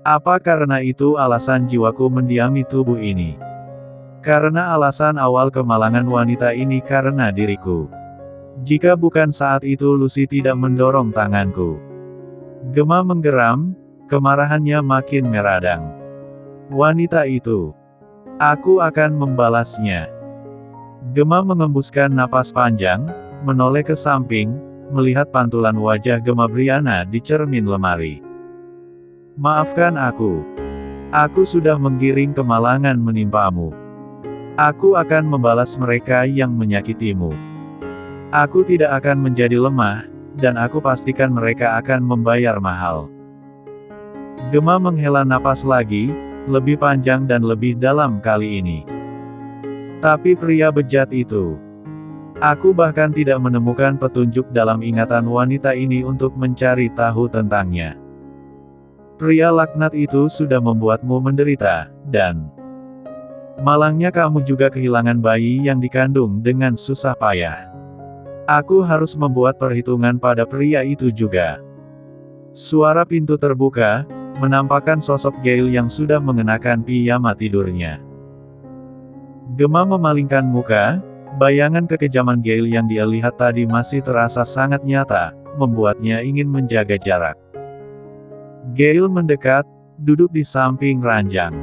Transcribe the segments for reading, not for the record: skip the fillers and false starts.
Apa karena itu alasan jiwaku mendiami tubuh ini? Karena alasan awal kemalangan wanita ini karena diriku. Jika bukan saat itu Lucy tidak mendorong tanganku. Gemma menggeram, kemarahannya makin meradang. Wanita itu. Aku akan membalasnya. Gemma mengembuskan napas panjang, menoleh ke samping, melihat pantulan wajah Gemma Brianna di cermin lemari. Maafkan aku. Aku sudah menggiring kemalangan menimpamu. Aku akan membalas mereka yang menyakitimu. Aku tidak akan menjadi lemah, dan aku pastikan mereka akan membayar mahal. Gemma menghela napas lagi, lebih panjang dan lebih dalam kali ini. Tapi pria bejat itu. Aku bahkan tidak menemukan petunjuk dalam ingatan wanita ini untuk mencari tahu tentangnya. Pria laknat itu sudah membuatmu menderita, dan malangnya kamu juga kehilangan bayi yang dikandung dengan susah payah. Aku harus membuat perhitungan pada pria itu juga. Suara pintu terbuka, menampakkan sosok Gail yang sudah mengenakan piyama tidurnya. Gemma memalingkan muka, bayangan kekejaman Gail yang dia lihat tadi masih terasa sangat nyata, membuatnya ingin menjaga jarak. Gail mendekat, duduk di samping ranjang.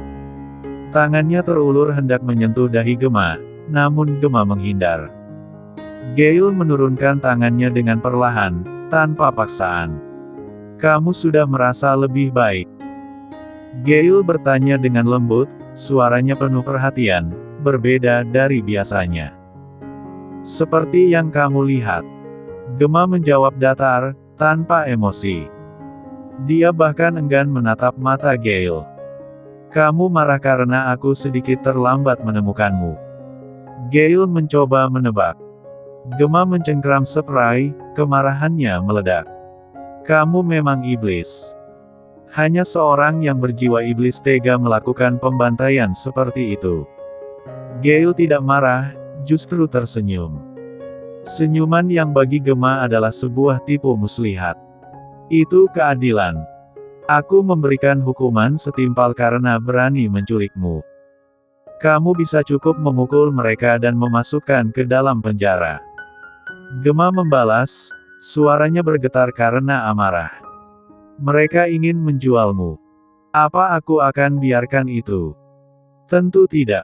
Tangannya terulur hendak menyentuh dahi Gemma, namun Gemma menghindar. Gail menurunkan tangannya dengan perlahan, tanpa paksaan. Kamu sudah merasa lebih baik? Gail bertanya dengan lembut, suaranya penuh perhatian, berbeda dari biasanya. Seperti yang kamu lihat. Gemma menjawab datar, tanpa emosi. Dia bahkan enggan menatap mata Gail. Kamu marah karena aku sedikit terlambat menemukanmu. Gail mencoba menebak. Gemma mencengkram seperai, kemarahannya meledak. Kamu memang iblis. Hanya seorang yang berjiwa iblis tega melakukan pembantaian seperti itu. Gail tidak marah, justru tersenyum. Senyuman yang bagi Gemma adalah sebuah tipu muslihat. Itu keadilan. Aku memberikan hukuman setimpal karena berani menculikmu. Kamu bisa cukup memukul mereka dan memasukkan ke dalam penjara. Gemma membalas, suaranya bergetar karena amarah. Mereka ingin menjualmu. Apa aku akan biarkan itu? Tentu tidak.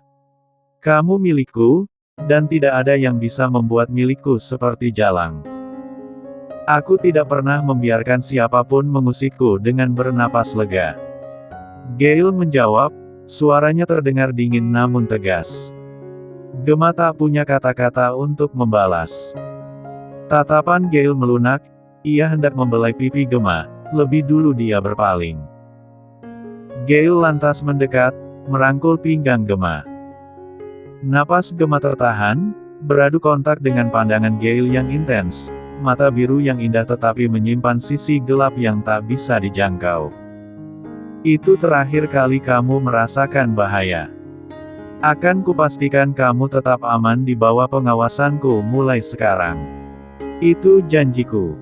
Kamu milikku, dan tidak ada yang bisa membuat milikku seperti jalang. Aku tidak pernah membiarkan siapapun mengusikku dengan bernapas lega. Gail menjawab, suaranya terdengar dingin namun tegas. Gemma tak punya kata-kata untuk membalas. Tatapan Gail melunak, ia hendak membelai pipi Gemma, lebih dulu dia berpaling. Gail lantas mendekat, merangkul pinggang Gemma. Napas Gemma tertahan, beradu kontak dengan pandangan Gail yang intens. Mata biru yang indah tetapi menyimpan sisi gelap yang tak bisa dijangkau. Itu terakhir kali kamu merasakan bahaya. Akan kupastikan kamu tetap aman di bawah pengawasanku mulai sekarang. Itu janjiku.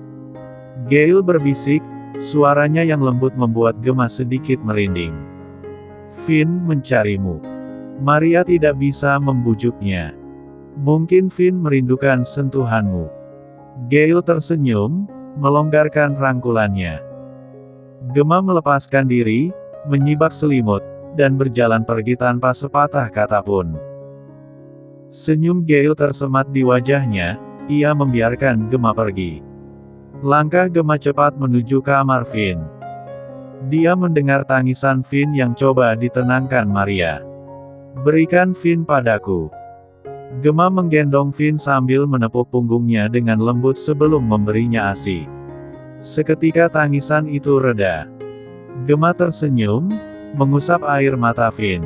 Gail berbisik, suaranya yang lembut membuat Gemma sedikit merinding. Finn mencarimu. Maria tidak bisa membujuknya. Mungkin Finn merindukan sentuhanmu. Gail tersenyum, melonggarkan rangkulannya. Gemma melepaskan diri, menyibak selimut, dan berjalan pergi tanpa sepatah kata pun. Senyum Gail tersemat di wajahnya, ia membiarkan Gemma pergi. Langkah Gemma cepat menuju kamar Finn. Dia mendengar tangisan Finn yang coba ditenangkan Maria. Berikan Finn padaku. Gemma menggendong Finn sambil menepuk punggungnya dengan lembut sebelum memberinya ASI. Seketika tangisan itu reda. Gemma tersenyum, mengusap air mata Finn.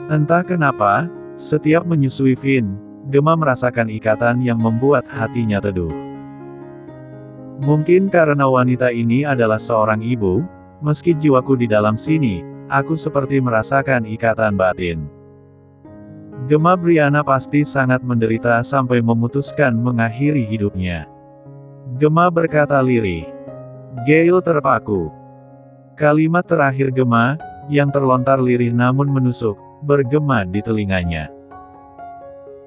Entah kenapa, setiap menyusui Finn, Gemma merasakan ikatan yang membuat hatinya teduh. Mungkin karena wanita ini adalah seorang ibu, meski jiwaku di dalam sini, aku seperti merasakan ikatan batin. Gemma Brianna pasti sangat menderita sampai memutuskan mengakhiri hidupnya. Gemma berkata lirih. Gail terpaku. Kalimat terakhir Gema, yang terlontar lirih namun menusuk, bergema di telinganya.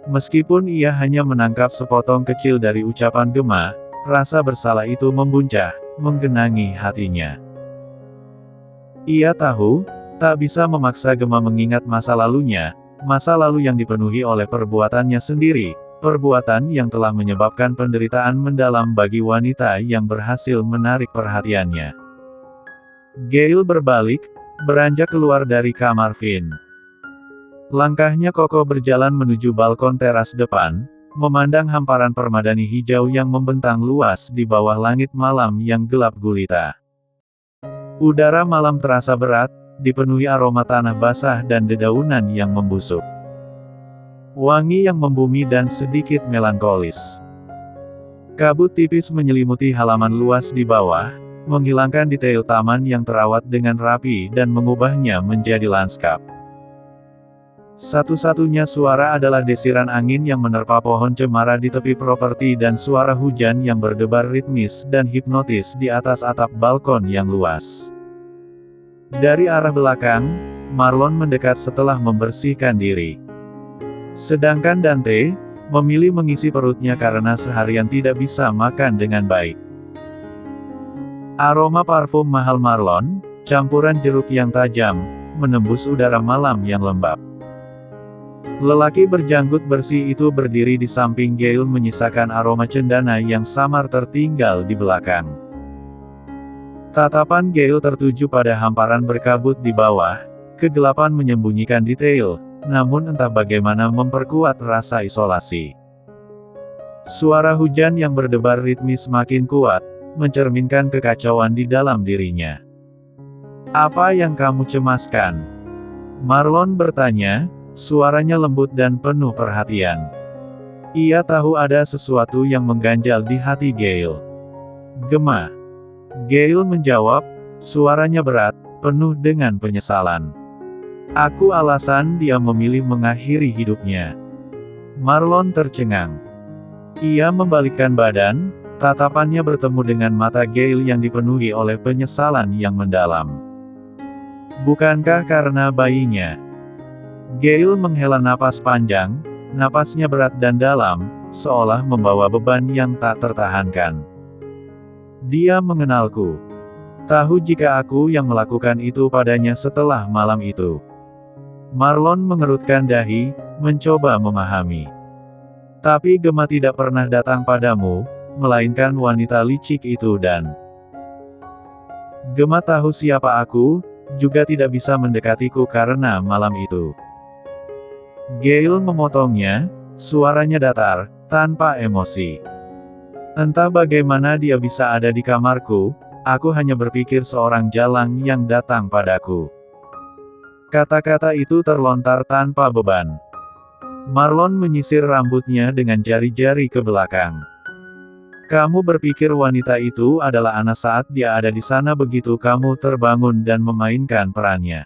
Meskipun ia hanya menangkap sepotong kecil dari ucapan Gema, rasa bersalah itu membuncah, menggenangi hatinya. Ia tahu, tak bisa memaksa Gema mengingat masa lalunya, masa lalu yang dipenuhi oleh perbuatannya sendiri, perbuatan yang telah menyebabkan penderitaan mendalam bagi wanita yang berhasil menarik perhatiannya. Gail berbalik, beranjak keluar dari kamar Finn. Langkahnya kokoh berjalan menuju balkon teras depan, memandang hamparan permadani hijau yang membentang luas di bawah langit malam yang gelap gulita. Udara malam terasa berat, dipenuhi aroma tanah basah dan dedaunan yang membusuk. Wangi yang membumi dan sedikit melankolis. Kabut tipis menyelimuti halaman luas di bawah, menghilangkan detail taman yang terawat dengan rapi dan mengubahnya menjadi lanskap. Satu-satunya suara adalah desiran angin yang menerpa pohon cemara di tepi properti dan suara hujan yang berdebar ritmis dan hipnotis di atas atap balkon yang luas. Dari arah belakang, Marlon mendekat setelah membersihkan diri. Sedangkan Dante, memilih mengisi perutnya karena seharian tidak bisa makan dengan baik. Aroma parfum mahal Marlon, campuran jeruk yang tajam, menembus udara malam yang lembab. Lelaki berjanggut bersih itu berdiri di samping Gail menyisakan aroma cendana yang samar tertinggal di belakang. Tatapan Gail tertuju pada hamparan berkabut di bawah, kegelapan menyembunyikan detail, namun entah bagaimana memperkuat rasa isolasi. Suara hujan yang berdebar ritmis makin kuat, mencerminkan kekacauan di dalam dirinya. "Apa yang kamu cemaskan?" Marlon bertanya, suaranya lembut dan penuh perhatian. Ia tahu ada sesuatu yang mengganjal di hati Gail. "Gema." Gail menjawab, suaranya berat, penuh dengan penyesalan. "Aku alasan dia memilih mengakhiri hidupnya." Marlon tercengang. Ia membalikkan badan, tatapannya bertemu dengan mata Gail yang dipenuhi oleh penyesalan yang mendalam. "Bukankah karena bayinya?" Gail menghela napas panjang, napasnya berat dan dalam, seolah membawa beban yang tak tertahankan. "Dia mengenalku. Tahu jika aku yang melakukan itu padanya setelah malam itu." Marlon mengerutkan dahi, mencoba memahami. "Tapi Gema tidak pernah datang padamu, melainkan wanita licik itu dan Gema tahu siapa aku, juga tidak bisa mendekatiku karena malam itu." Gail memotongnya, suaranya datar, tanpa emosi. "Entah bagaimana dia bisa ada di kamarku, aku hanya berpikir seorang jalang yang datang padaku." Kata-kata itu terlontar tanpa beban. Marlon menyisir rambutnya dengan jari-jari ke belakang. "Kamu berpikir wanita itu adalah Ana saat dia ada di sana begitu kamu terbangun dan memainkan perannya."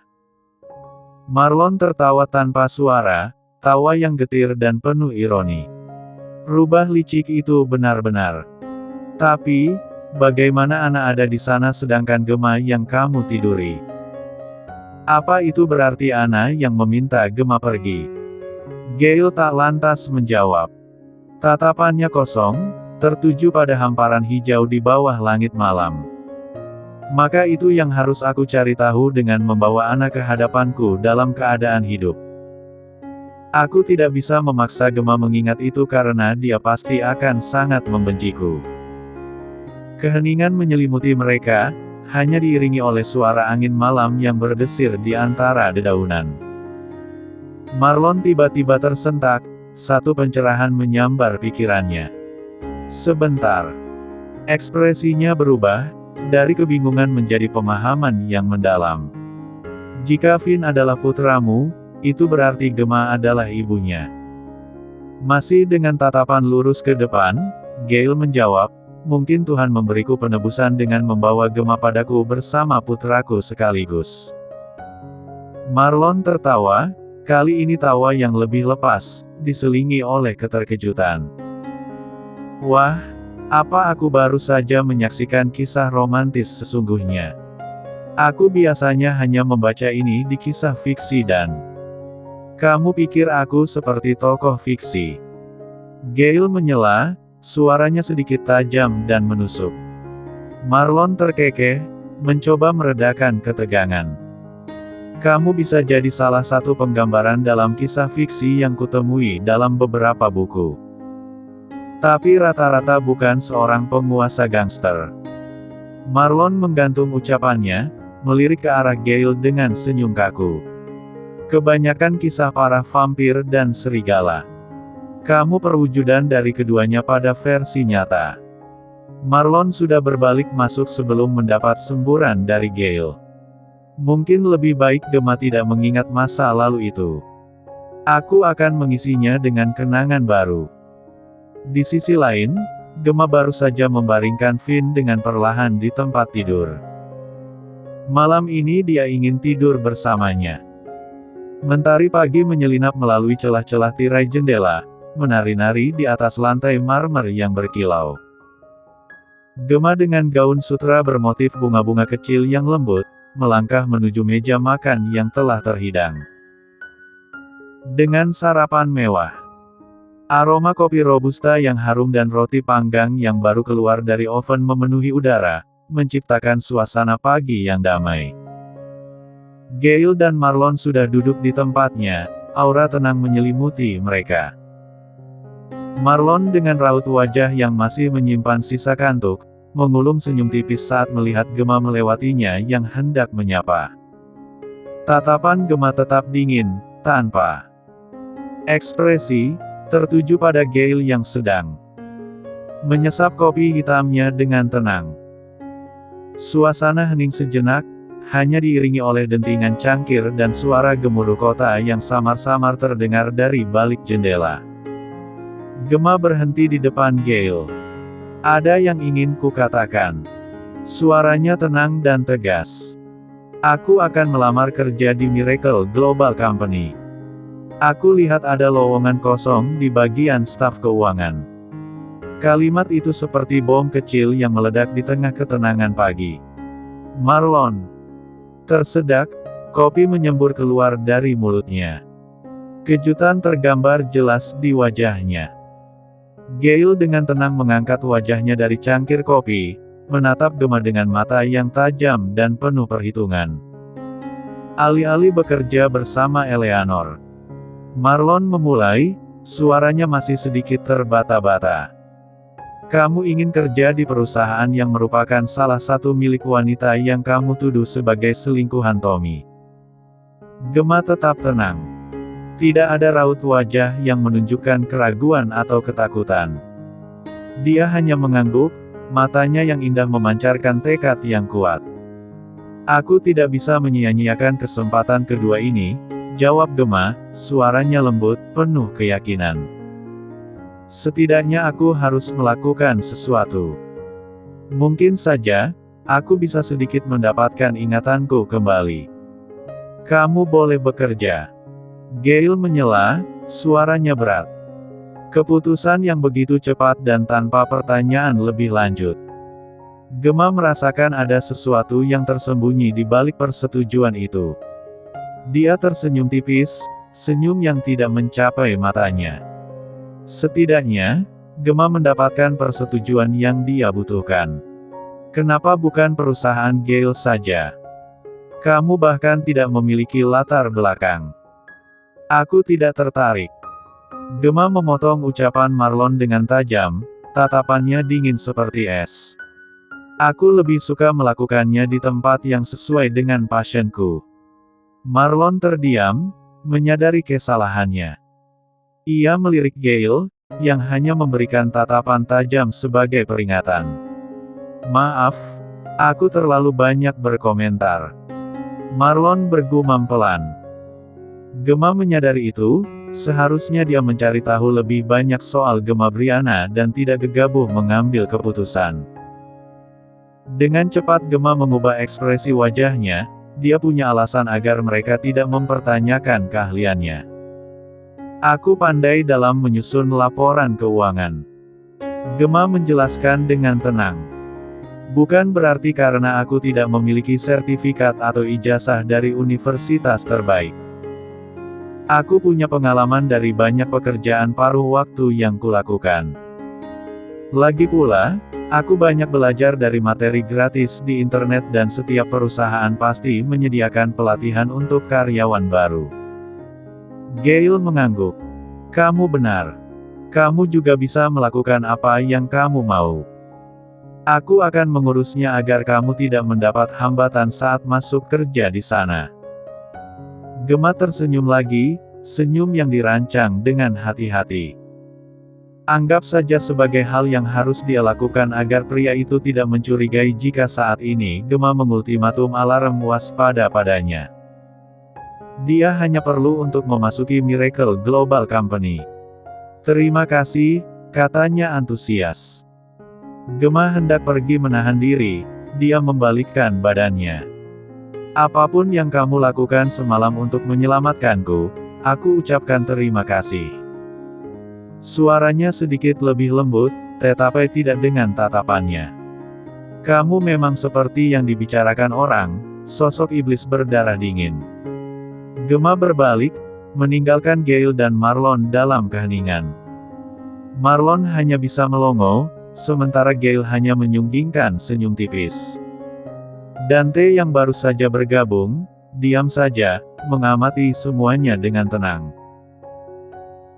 Marlon tertawa tanpa suara, tawa yang getir dan penuh ironi. "Rubah licik itu benar-benar. Tapi, bagaimana Ana ada di sana sedangkan Gema yang kamu tiduri? Apa itu berarti Ana yang meminta Gema pergi?" Gail tak lantas menjawab. Tatapannya kosong, tertuju pada hamparan hijau di bawah langit malam. "Maka itu yang harus aku cari tahu dengan membawa Ana ke hadapanku dalam keadaan hidup. Aku tidak bisa memaksa Gema mengingat itu karena dia pasti akan sangat membenciku." Keheningan menyelimuti mereka, hanya diiringi oleh suara angin malam yang berdesir di antara dedaunan. Marlon tiba-tiba tersentak, satu pencerahan menyambar pikirannya. Sebentar. Ekspresinya berubah, dari kebingungan menjadi pemahaman yang mendalam. "Jika Finn adalah putramu, itu berarti Gema adalah ibunya." Masih dengan tatapan lurus ke depan, Gail menjawab, "Mungkin Tuhan memberiku penebusan dengan membawa Gema padaku bersama putraku sekaligus." Marlon tertawa, kali ini tawa yang lebih lepas, diselingi oleh keterkejutan. "Wah, apa aku baru saja menyaksikan kisah romantis sesungguhnya? Aku biasanya hanya membaca ini di kisah fiksi dan... Kamu pikir aku seperti tokoh fiksi? Gale menyela, suaranya sedikit tajam dan menusuk. Marlon terkekeh, mencoba meredakan ketegangan. Kamu bisa jadi salah satu penggambaran dalam kisah fiksi yang kutemui dalam beberapa buku. Tapi rata-rata bukan seorang penguasa gangster. Marlon menggantung ucapannya, melirik ke arah Gale dengan senyum kaku. Kebanyakan kisah para vampir dan serigala. Kamu perwujudan dari keduanya pada versi nyata. Marlon sudah berbalik masuk sebelum mendapat semburan dari Gale. Mungkin lebih baik Gemma tidak mengingat masa lalu itu. Aku akan mengisinya dengan kenangan baru. Di sisi lain, Gemma baru saja membaringkan Finn dengan perlahan di tempat tidur. Malam ini dia ingin tidur bersamanya. Mentari pagi menyelinap melalui celah-celah tirai jendela, menari-nari di atas lantai marmer yang berkilau. Gemma dengan gaun sutra bermotif bunga-bunga kecil yang lembut, melangkah menuju meja makan yang telah terhidang. Dengan sarapan mewah. Aroma kopi robusta yang harum dan roti panggang yang baru keluar dari oven memenuhi udara, menciptakan suasana pagi yang damai. Gale dan Marlon sudah duduk di tempatnya, aura tenang menyelimuti mereka. Marlon dengan raut wajah yang masih menyimpan sisa kantuk, mengulum senyum tipis saat melihat Gemma melewatinya yang hendak menyapa. Tatapan Gemma tetap dingin, tanpa ekspresi, tertuju pada Gale yang sedang menyesap kopi hitamnya dengan tenang. Suasana hening sejenak, hanya diiringi oleh dentingan cangkir dan suara gemuruh kota yang samar-samar terdengar dari balik jendela. Gemma berhenti di depan Gale. Ada yang ingin kukatakan. Suaranya tenang dan tegas. Aku akan melamar kerja di Miracle Global Company. Aku lihat ada lowongan kosong di bagian staf keuangan. Kalimat itu seperti bom kecil yang meledak di tengah ketenangan pagi. Marlon tersedak, kopi menyembur keluar dari mulutnya. Kejutan tergambar jelas di wajahnya. Gale dengan tenang mengangkat wajahnya dari cangkir kopi, menatap Gemma dengan mata yang tajam dan penuh perhitungan. Alih-alih bekerja bersama Eleanor, Marlon memulai, suaranya masih sedikit terbata-bata. Kamu ingin kerja di perusahaan yang merupakan salah satu milik wanita yang kamu tuduh sebagai selingkuhan Tommy. Gemma tetap tenang. Tidak ada raut wajah yang menunjukkan keraguan atau ketakutan. Dia hanya mengangguk, matanya yang indah memancarkan tekad yang kuat. Aku tidak bisa menyia-nyiakan kesempatan kedua ini, jawab Gemma, suaranya lembut, penuh keyakinan. Setidaknya aku harus melakukan sesuatu. Mungkin saja, aku bisa sedikit mendapatkan ingatanku kembali. Kamu boleh bekerja. Gale menyela, suaranya berat. Keputusan yang begitu cepat dan tanpa pertanyaan lebih lanjut. Gemma merasakan ada sesuatu yang tersembunyi di balik persetujuan itu. Dia tersenyum tipis, senyum yang tidak mencapai matanya. Setidaknya, Gemma mendapatkan persetujuan yang dia butuhkan. Kenapa bukan perusahaan Gale saja? Kamu bahkan tidak memiliki latar belakang. Aku tidak tertarik. Gemma memotong ucapan Marlon dengan tajam, tatapannya dingin seperti es. Aku lebih suka melakukannya di tempat yang sesuai dengan passionku. Marlon terdiam, menyadari kesalahannya. Ia melirik Gale, yang hanya memberikan tatapan tajam sebagai peringatan. Maaf, aku terlalu banyak berkomentar. Marlon bergumam pelan. Gemma menyadari itu, seharusnya dia mencari tahu lebih banyak soal Gemma Brianna dan tidak gegabah mengambil keputusan. Dengan cepat Gemma mengubah ekspresi wajahnya, dia punya alasan agar mereka tidak mempertanyakan keahliannya. Aku pandai dalam menyusun laporan keuangan. Gemma menjelaskan dengan tenang. Bukan berarti karena aku tidak memiliki sertifikat atau ijazah dari universitas terbaik. Aku punya pengalaman dari banyak pekerjaan paruh waktu yang kulakukan. Lagi pula, aku banyak belajar dari materi gratis di internet dan setiap perusahaan pasti menyediakan pelatihan untuk karyawan baru. Gail mengangguk. Kamu benar. Kamu juga bisa melakukan apa yang kamu mau. Aku akan mengurusnya agar kamu tidak mendapat hambatan saat masuk kerja di sana. Gemma tersenyum lagi, senyum yang dirancang dengan hati-hati. Anggap saja sebagai hal yang harus dia lakukan agar pria itu tidak mencurigai jika saat ini Gemma mengultimatum alarm waspada padanya. Dia hanya perlu untuk memasuki Miracle Global Company. Terima kasih, katanya antusias. Gemma hendak pergi menahan diri, dia membalikkan badannya. Apapun yang kamu lakukan semalam untuk menyelamatkanku, aku ucapkan terima kasih. Suaranya sedikit lebih lembut, tetapi tidak dengan tatapannya. Kamu memang seperti yang dibicarakan orang, sosok iblis berdarah dingin. Gemma berbalik, meninggalkan Gail dan Marlon dalam keheningan. Marlon hanya bisa melongo, sementara Gail hanya menyunggingkan senyum tipis. Dante yang baru saja bergabung, diam saja, mengamati semuanya dengan tenang.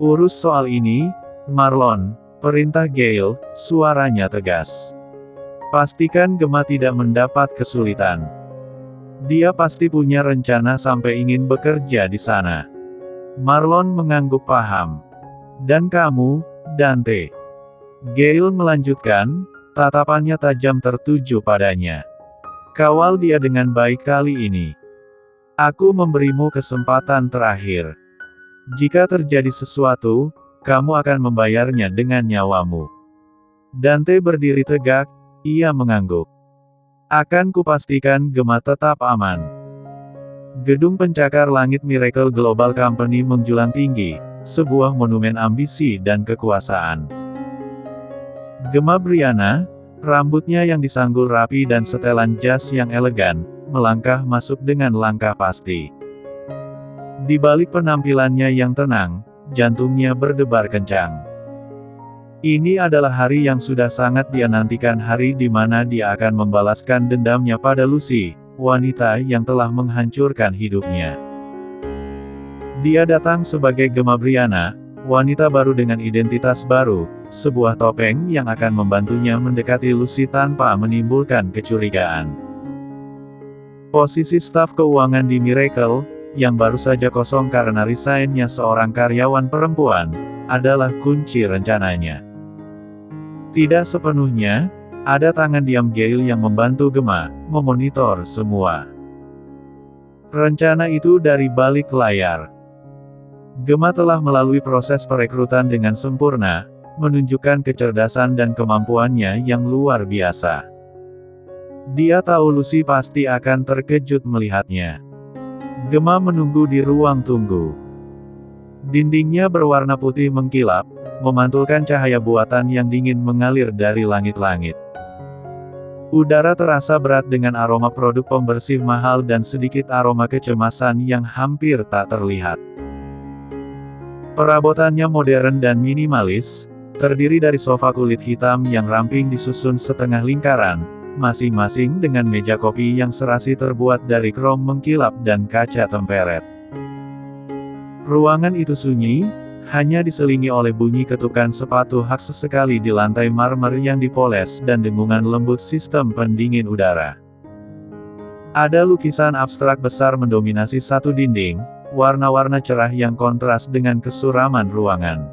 Urus soal ini, Marlon, perintah Gail, suaranya tegas. Pastikan Gemma tidak mendapat kesulitan. Dia pasti punya rencana sampai ingin bekerja di sana. Marlon mengangguk paham. Dan kamu, Dante. Gail melanjutkan, tatapannya tajam tertuju padanya. Kawal dia dengan baik kali ini. Aku memberimu kesempatan terakhir. Jika terjadi sesuatu, kamu akan membayarnya dengan nyawamu. Dante berdiri tegak, ia mengangguk. Akan kupastikan Gemma tetap aman. Gedung pencakar langit Miracle Global Company menjulang tinggi, sebuah monumen ambisi dan kekuasaan. Gemma Briana, rambutnya yang disanggul rapi dan setelan jas yang elegan, melangkah masuk dengan langkah pasti. Di balik penampilannya yang tenang, jantungnya berdebar kencang. Ini adalah hari yang sudah sangat dia nantikan, hari di mana dia akan membalaskan dendamnya pada Lucy, wanita yang telah menghancurkan hidupnya. Dia datang sebagai Gemma Briana, wanita baru dengan identitas baru, sebuah topeng yang akan membantunya mendekati Lucy tanpa menimbulkan kecurigaan. Posisi staf keuangan di Miracle, yang baru saja kosong karena resign-nya seorang karyawan perempuan, adalah kunci rencananya. Tidak sepenuhnya, ada tangan diam Gail yang membantu Gemma, memonitor semua. Rencana itu dari balik layar. Gemma telah melalui proses perekrutan dengan sempurna, menunjukkan kecerdasan dan kemampuannya yang luar biasa. Dia tahu Lucy pasti akan terkejut melihatnya. Gemma menunggu di ruang tunggu. Dindingnya berwarna putih mengkilap, memantulkan cahaya buatan yang dingin mengalir dari langit-langit. Udara terasa berat dengan aroma produk pembersih mahal dan sedikit aroma kecemasan yang hampir tak terlihat. Perabotannya modern dan minimalis, terdiri dari sofa kulit hitam yang ramping disusun setengah lingkaran, masing-masing dengan meja kopi yang serasi terbuat dari krom mengkilap dan kaca temperet. Ruangan itu sunyi, hanya diselingi oleh bunyi ketukan sepatu khas sesekali di lantai marmer yang dipoles dan dengungan lembut sistem pendingin udara. Ada lukisan abstrak besar mendominasi satu dinding, warna-warna cerah yang kontras dengan kesuraman ruangan.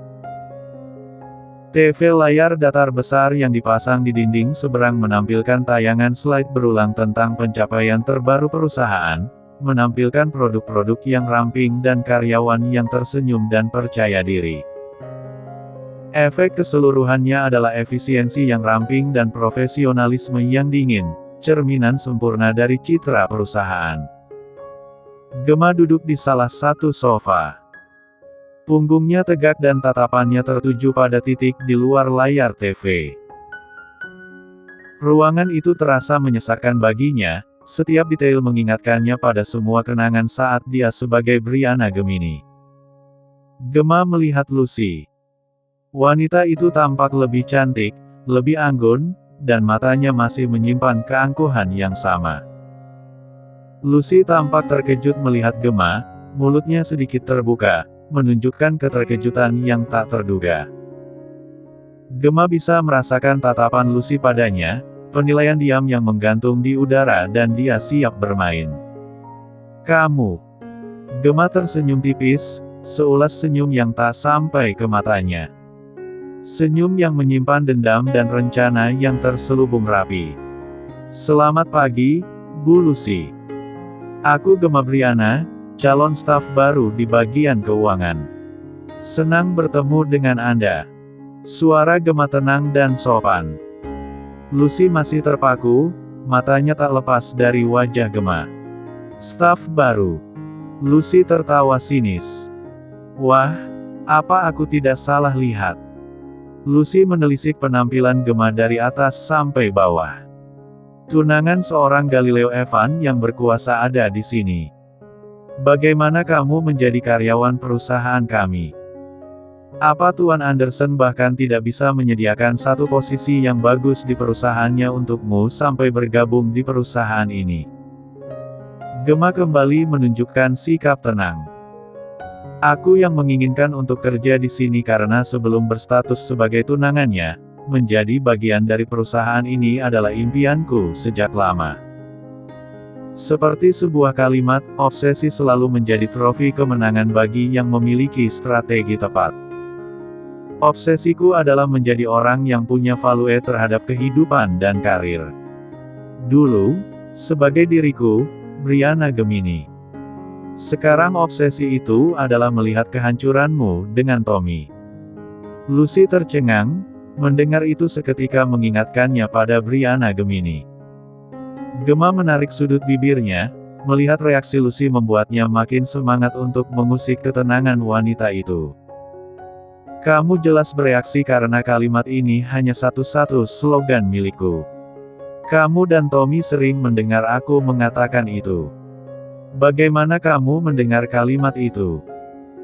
TV layar datar besar yang dipasang di dinding seberang menampilkan tayangan slide berulang tentang pencapaian terbaru perusahaan, menampilkan produk-produk yang ramping dan karyawan yang tersenyum dan percaya diri. Efek keseluruhannya adalah efisiensi yang ramping dan profesionalisme yang dingin, cerminan sempurna dari citra perusahaan. Gemma duduk di salah satu sofa. Punggungnya tegak dan tatapannya tertuju pada titik di luar layar TV. Ruangan itu terasa menyesakan baginya, setiap detail mengingatkannya pada semua kenangan saat dia sebagai Brianna Gemini. Gemma melihat Lucy. Wanita itu tampak lebih cantik, lebih anggun, dan matanya masih menyimpan keangkuhan yang sama. Lucy tampak terkejut melihat Gemma, mulutnya sedikit terbuka, menunjukkan keterkejutan yang tak terduga. Gemma bisa merasakan tatapan Lucy padanya, penilaian diam yang menggantung di udara dan dia siap bermain. Kamu. Gemma tersenyum tipis, seulas senyum yang tak sampai ke matanya. Senyum yang menyimpan dendam dan rencana yang terselubung rapi. Selamat pagi, Bu Lucy. Aku Gemma Brianna, calon staf baru di bagian keuangan. Senang bertemu dengan Anda. Suara Gemma tenang dan sopan. Lucy masih terpaku, matanya tak lepas dari wajah Gemma. Staf baru. Lucy tertawa sinis. Wah, apa aku tidak salah lihat? Lucy menelisik penampilan Gemma dari atas sampai bawah. Tunangan seorang Galileo Evan yang berkuasa ada di sini. Bagaimana kamu menjadi karyawan perusahaan kami? Apa Tuan Anderson bahkan tidak bisa menyediakan satu posisi yang bagus di perusahaannya untukmu sampai bergabung di perusahaan ini? Gemma kembali menunjukkan sikap tenang. Aku yang menginginkan untuk kerja di sini karena sebelum berstatus sebagai tunangannya, menjadi bagian dari perusahaan ini adalah impianku sejak lama. Seperti sebuah kalimat, obsesi selalu menjadi trofi kemenangan bagi yang memiliki strategi tepat. Obsesiku adalah menjadi orang yang punya value terhadap kehidupan dan karir. Dulu, sebagai diriku, Brianna Gemini. Sekarang obsesi itu adalah melihat kehancuranmu dengan Tommy. Lucy tercengang, mendengar itu seketika mengingatkannya pada Brianna Gemini. Gemma menarik sudut bibirnya, melihat reaksi Lucy membuatnya makin semangat untuk mengusik ketenangan wanita itu. Kamu jelas bereaksi karena kalimat ini hanya satu-satu slogan milikku. Kamu dan Tommy sering mendengar aku mengatakan itu. Bagaimana kamu mendengar kalimat itu?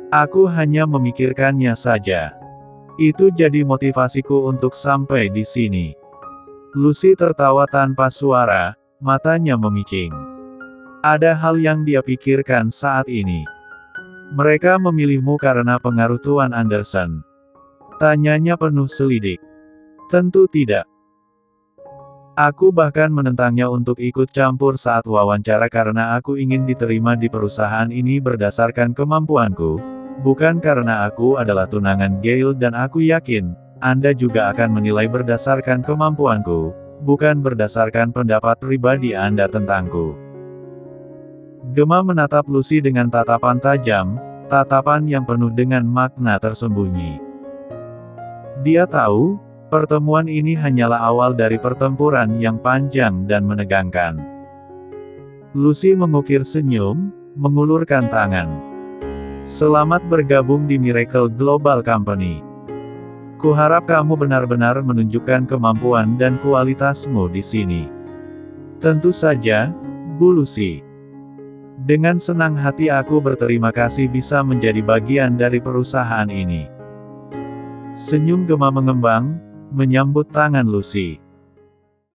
Aku hanya memikirkannya saja. Itu jadi motivasiku untuk sampai di sini. Lucy tertawa tanpa suara, matanya memicing. Ada hal yang dia pikirkan saat ini. Mereka memilihmu karena pengaruh Tuan Anderson. Tanyanya penuh selidik. Tentu tidak. Aku bahkan menentangnya untuk ikut campur saat wawancara karena aku ingin diterima di perusahaan ini berdasarkan kemampuanku, bukan karena aku adalah tunangan Gail dan aku yakin, Anda juga akan menilai berdasarkan kemampuanku, bukan berdasarkan pendapat pribadi Anda tentangku. Gemma menatap Lucy dengan tatapan tajam, tatapan yang penuh dengan makna tersembunyi. Dia tahu, pertemuan ini hanyalah awal dari pertempuran yang panjang dan menegangkan. Lucy mengukir senyum, mengulurkan tangan. Selamat bergabung di Miracle Global Company. Kuharap kamu benar-benar menunjukkan kemampuan dan kualitasmu di sini. Tentu saja, Bu Lucy. Dengan senang hati aku berterima kasih bisa menjadi bagian dari perusahaan ini. Senyum Gemma mengembang, menyambut tangan Lucy.